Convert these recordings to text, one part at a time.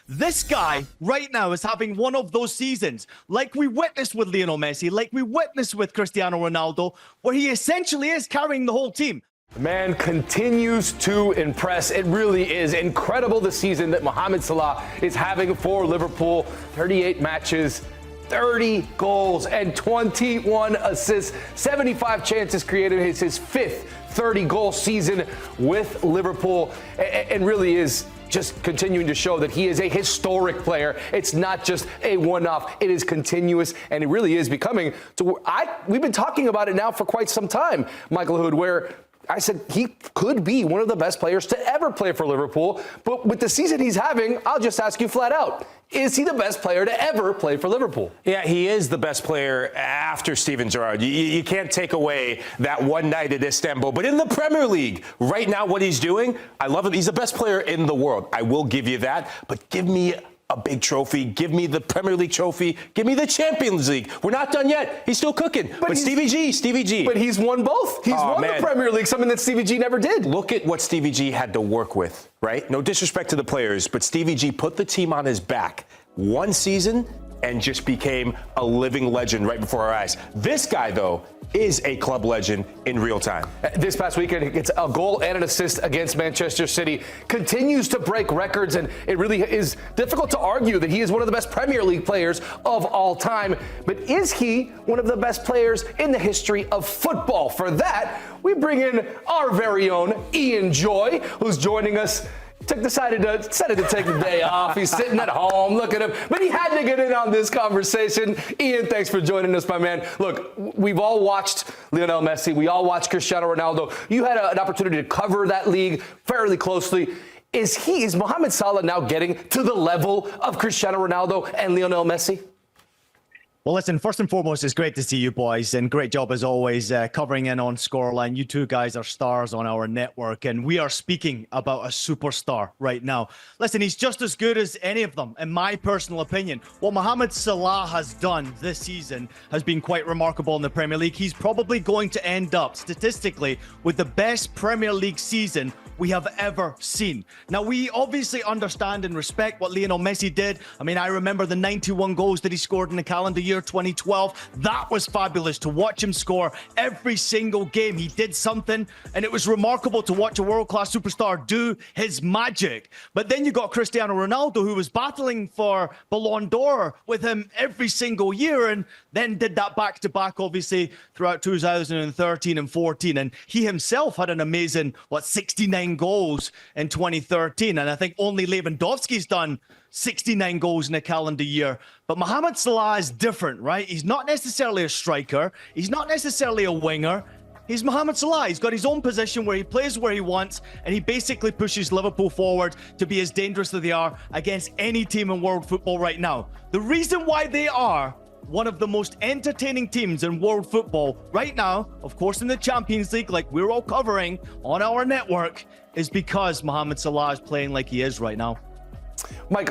This guy right now is having one of those seasons, like we witnessed with Lionel Messi, like we witnessed with Cristiano Ronaldo, where he essentially is carrying the whole team. The man continues to impress. It really is incredible the season that Mohamed Salah is having for Liverpool. 38 matches, 30 goals, and 21 assists. 75 chances created. It's his fifth 30-goal season with Liverpool, and really is just continuing to show that he is a historic player. It's not just a one-off. It is continuous, and it really is becoming to we've been talking about it now for quite some time, Michael Hood, where I said he could be one of the best players to ever play for Liverpool. But with the season he's having, I'll just ask you flat out, is he the best player to ever play for Liverpool? Yeah, he is the best player after Steven Gerrard. You can't take away that one night at Istanbul. But in the Premier League, right now, what he's doing, I love it. He's the best player in the world. I will give you that. But give me a big trophy. Give me the Premier League trophy. Give me the Champions League. We're not done yet. He's still cooking. But Stevie G. But he's won both. He's won the Premier League, something that Stevie G never did. Look at what Stevie G had to work with, right? No disrespect to the players, but Stevie G put the team on his back one season and just became a living legend right before our eyes. This guy, though, is a club legend in real time. This past weekend, he gets a goal and an assist against Manchester City. Continues to break records, and it really is difficult to argue that he is one of the best Premier League players of all time. But is he one of the best players in the history of football? For that, we bring in our very own Ian Joy, who's joining us. Decided to take the day off. He's sitting at home. Look at him. But he had to get in on this conversation. Ian, thanks for joining us, my man. Look, we've all watched Lionel Messi. We all watched Cristiano Ronaldo. You had an opportunity to cover that league fairly closely. Is Mohamed Salah now getting to the level of Cristiano Ronaldo and Lionel Messi? Well, listen, first and foremost, it's great to see you boys, and great job as always covering in on Scoreline. You two guys are stars on our network, and we are speaking about a superstar right now. Listen, he's just as good as any of them, in my personal opinion. What Mohamed Salah has done this season has been quite remarkable in the Premier League. He's probably going to end up, statistically, with the best Premier League season we have ever seen. Now, we obviously understand and respect what Lionel Messi did. I mean, I remember the 91 goals that he scored in the calendar year 2012. That was fabulous to watch him score every single game. He did something, and it was remarkable to watch a world-class superstar do his magic. But then you got Cristiano Ronaldo, who was battling for Ballon d'Or with him every single year, and then did that back-to-back, obviously, throughout 2013 and 14. And he himself had an amazing, 69 goals in 2013, and I think only Lewandowski's done 69 goals in a calendar year. But Mohamed Salah is different, right? He's not necessarily a striker. He's not necessarily a winger. He's Mohamed Salah. He's got his own position where he plays where he wants, and he basically pushes Liverpool forward to be as dangerous as they are against any team in world football right now. The reason why they are one of the most entertaining teams in world football right now, of course in the Champions League, like we're all covering on our network, is because Mohamed Salah is playing like he is right now. Mike,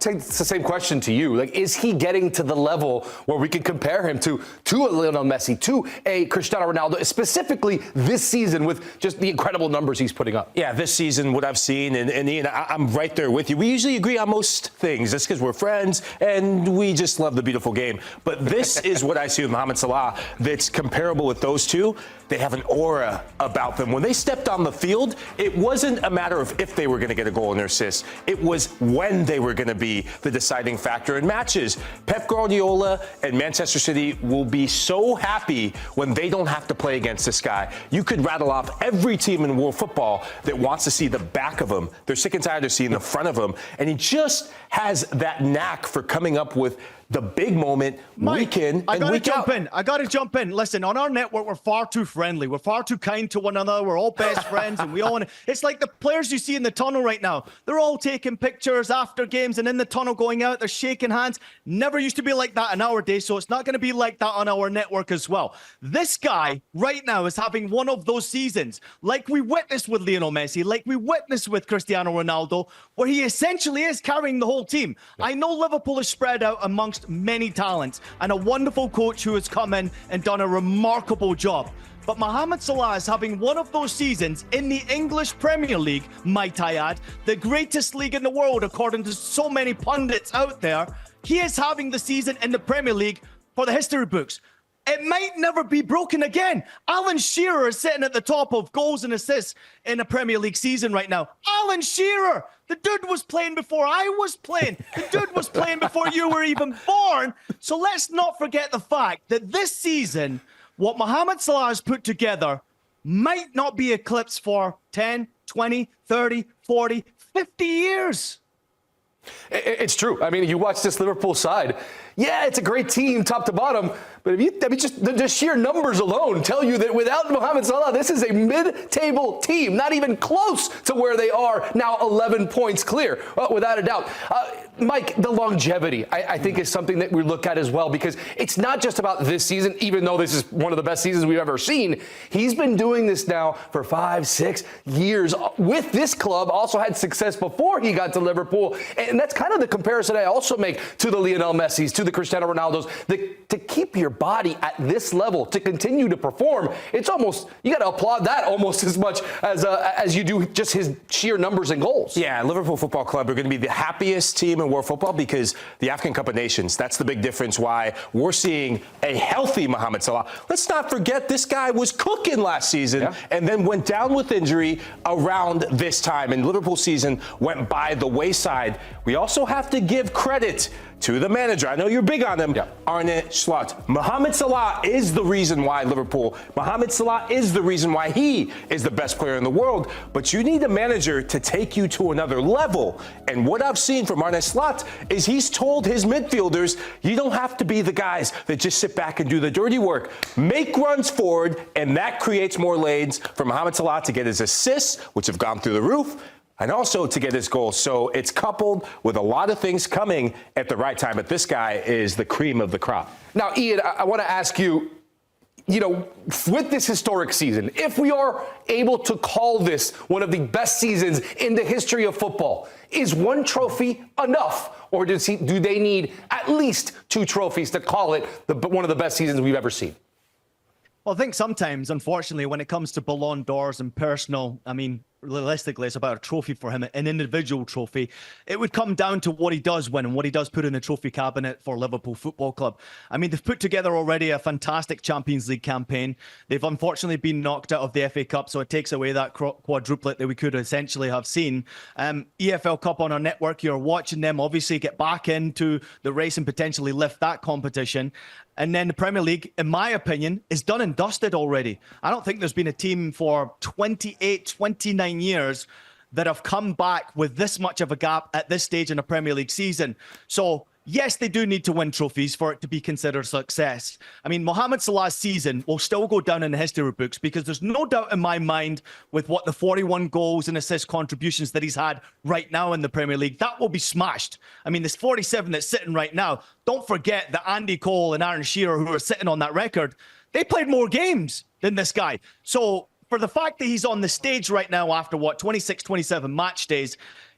it's the same question to you. Like, is he getting to the level where we can compare him to a Lionel Messi, to a Cristiano Ronaldo, specifically this season with just the incredible numbers he's putting up? Yeah, this season, what I've seen, and Ian, I'm right there with you. We usually agree on most things. That's because we're friends, and we just love the beautiful game. But this is what I see with Mohamed Salah that's comparable with those two. They have an aura about them. When they stepped on the field, it wasn't a matter of if they were going to get a goal and an assist. It was when they were going to be the deciding factor in matches. Pep Guardiola and Manchester City will be so happy when they don't have to play against this guy. You could rattle off every team in world football that wants to see the back of him. They're sick and tired of seeing the front of him. And he just has that knack for coming up with the big moment week in and week out. I gotta jump in. Listen, on our network, we're far too friendly. We're far too kind to one another. We're all best friends, and we all want to. It's like the players you see in the tunnel right now. They're all taking pictures after games and in the tunnel going out. They're shaking hands. Never used to be like that in our day, so it's not going to be like that on our network as well. This guy right now is having one of those seasons, like we witnessed with Lionel Messi, like we witnessed with Cristiano Ronaldo, where he essentially is carrying the whole team. I know Liverpool is spread out amongst lost many talents and a wonderful coach who has come in and done a remarkable job. But Mohamed Salah is having one of those seasons in the English Premier League, might I add, the greatest league in the world according to so many pundits out there. He is having the season in the Premier League for the history books. It might never be broken again. Alan Shearer is sitting at the top of goals and assists in a Premier League season right now. Alan Shearer! The dude was playing before I was playing. The dude was playing before you were even born. So let's not forget the fact that this season, what Mohamed Salah has put together might not be eclipsed for 10, 20, 30, 40, 50 years. It's true. I mean, you watch this Liverpool side. Yeah, it's a great team, top to bottom. But just the sheer numbers alone tell you that without Mohamed Salah, this is a mid-table team, not even close to where they are now, 11 points clear, without a doubt. Mike, the longevity, I think, is something that we look at as well, because it's not just about this season, even though this is one of the best seasons we've ever seen. He's been doing this now for 5, 6 years with this club, also had success before he got to Liverpool. And that's kind of the comparison I also make to the Lionel Messis, to the Cristiano Ronaldos. To keep your body at this level, to continue to perform, it's almost, you got to applaud that almost as much as you do just his sheer numbers and goals. Yeah, Liverpool Football Club are going to be the happiest team in world football because the African Cup of Nations, that's the big difference why we're seeing a healthy Mohamed Salah. Let's not forget this guy was cooking last season and then went down with injury around this time, and Liverpool season went by the wayside. We also have to give credit to the manager. I know you're big on him, Arne Slot. Mohamed Salah is the reason why Liverpool, Mohamed Salah is the reason why he is the best player in the world, but you need a manager to take you to another level. And what I've seen from Arne Slot is he's told his midfielders, you don't have to be the guys that just sit back and do the dirty work. Make runs forward, and that creates more lanes for Mohamed Salah to get his assists, which have gone through the roof, and also to get his goals. So it's coupled with a lot of things coming at the right time. But this guy is the cream of the crop. Now, Ian, I want to ask you, with this historic season, if we are able to call this one of the best seasons in the history of football, is one trophy enough? Or do they need at least 2 trophies to call it one of the best seasons we've ever seen? Well, I think sometimes, unfortunately, when it comes to Ballon d'Ors and personal, realistically, it's about a trophy for him, an individual trophy. It would come down to what he does win and what he does put in the trophy cabinet for Liverpool Football Club. They've put together already a fantastic Champions League campaign. They've unfortunately been knocked out of the FA Cup, so it takes away that quadruplet that we could essentially have seen. EFL Cup on our network, you're watching them obviously get back into the race and potentially lift that competition. And then the Premier League, in my opinion, is done and dusted already. I don't think there's been a team for 28, 29 years that have come back with this much of a gap at this stage in a Premier League season. So, yes, they do need to win trophies for it to be considered success. Mohamed Salah's season will still go down in the history books because there's no doubt in my mind with what the 41 goals and assist contributions that he's had right now in the Premier League, that will be smashed. This 47 that's sitting right now, don't forget that Andy Cole and Aaron Shearer, who are sitting on that record, they played more games than this guy. So for the fact that he's on the stage right now after 26, 27 match days,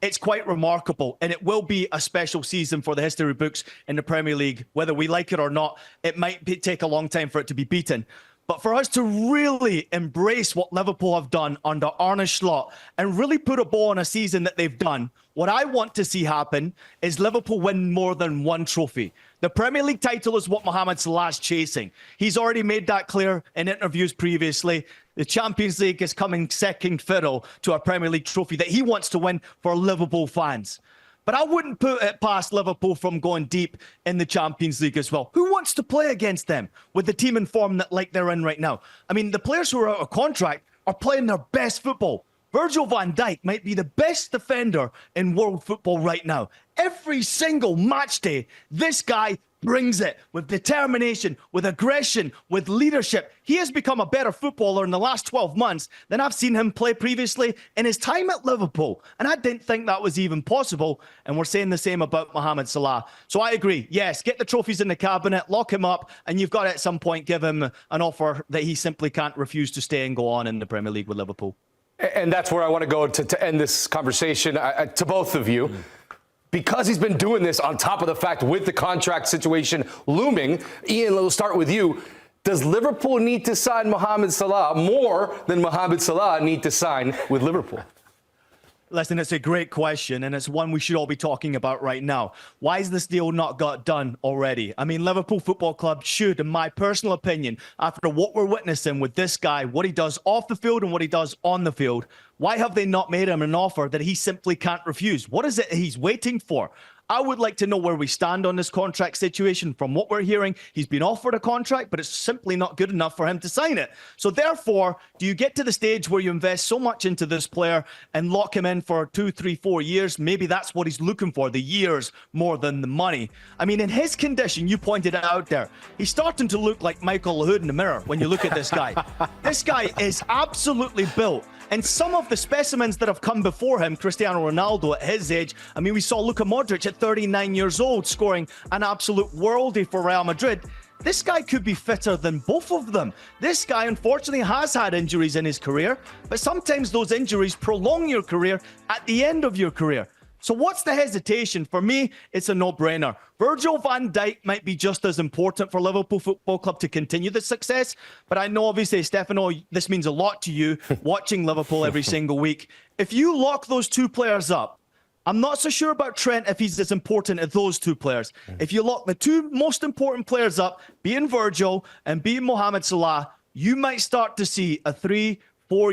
it's quite remarkable, and it will be a special season for the history books in the Premier League. Whether we like it or not, it might take a long time for it to be beaten. But for us to really embrace what Liverpool have done under Arne Slot and really put a bow on a season that they've done, what I want to see happen is Liverpool win more than one trophy. The Premier League title is what Mohamed Salah's chasing. He's already made that clear in interviews previously. The Champions League is coming second fiddle to a Premier League trophy that he wants to win for Liverpool fans. But I wouldn't put it past Liverpool from going deep in the Champions League as well. Who wants to play against them with the team in form that like they're in right now? The players who are out of contract are playing their best football. Virgil van Dijk might be the best defender in world football right now. Every single match day, this guy brings it with determination, with aggression, with leadership. He has become a better footballer in the last 12 months than I've seen him play previously in his time at Liverpool. And I didn't think that was even possible. And we're saying the same about Mohamed Salah. So I agree. Yes, get the trophies in the cabinet, lock him up, and you've got to at some point give him an offer that he simply can't refuse to stay and go on in the Premier League with Liverpool. And that's where I want to go to end this conversation to both of you. because he's been doing this on top of the fact with the contract situation looming. Ian, we'll start with you. Does Liverpool need to sign Mohamed Salah more than Mohamed Salah need to sign with Liverpool? Listen, it's a great question, and it's one we should all be talking about right now. Why is this deal not got done already? I mean, Liverpool Football Club should, in my personal opinion, after what we're witnessing with this guy, what he does off the field and what he does on the field, why have they not made him an offer that he simply can't refuse? What is it he's waiting for? I would like to know where we stand on this contract situation. From what we're hearing, he's been offered a contract, but it's simply not good enough for him to sign it. So therefore, do you get to the stage where you invest so much into this player and lock him in for 2, 3, 4 years? Maybe that's what he's looking for, the years more than the money. I mean, in his condition, you pointed it out there, he's starting to look like Michael Lahoud in the mirror when you look at this guy. This guy is absolutely built. And some of the specimens that have come before him, Cristiano Ronaldo at his age, I mean, we saw Luka Modric at 39 years old scoring an absolute worldie for Real Madrid. This guy could be fitter than both of them. This guy, unfortunately, has had injuries in his career, but sometimes those injuries prolong your career at the end of your career. So what's the hesitation? For me, it's a no-brainer. Virgil van Dijk might be just as important for Liverpool Football Club to continue the success, but I know, obviously, Stefano, this means a lot to you, watching Liverpool every single week. If you lock those two players up, I'm not so sure about Trent if he's as important as those two players. If you lock the two most important players up, being Virgil and being Mohamed Salah, you might start to see a 3-4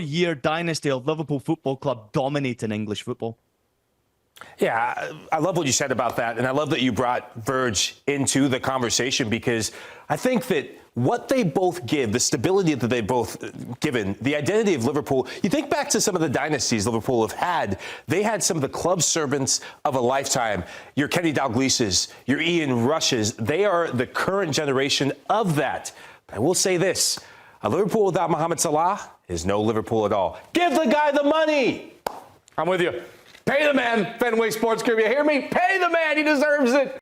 year dynasty of Liverpool Football Club dominating English football. Yeah, I love what you said about that, and I love that you brought Verge into the conversation, because I think that what they both give, the stability that they both given, the identity of Liverpool, you think back to some of the dynasties Liverpool have had. They had some of the club servants of a lifetime. Your Kenny Dalglises, your Ian Rushes, they are the current generation of that. But I will say this, a Liverpool without Mohamed Salah is no Liverpool at all. Give the guy the money! I'm with you. Pay the man, Fenway Sports Group. You hear me? Pay the man. He deserves it.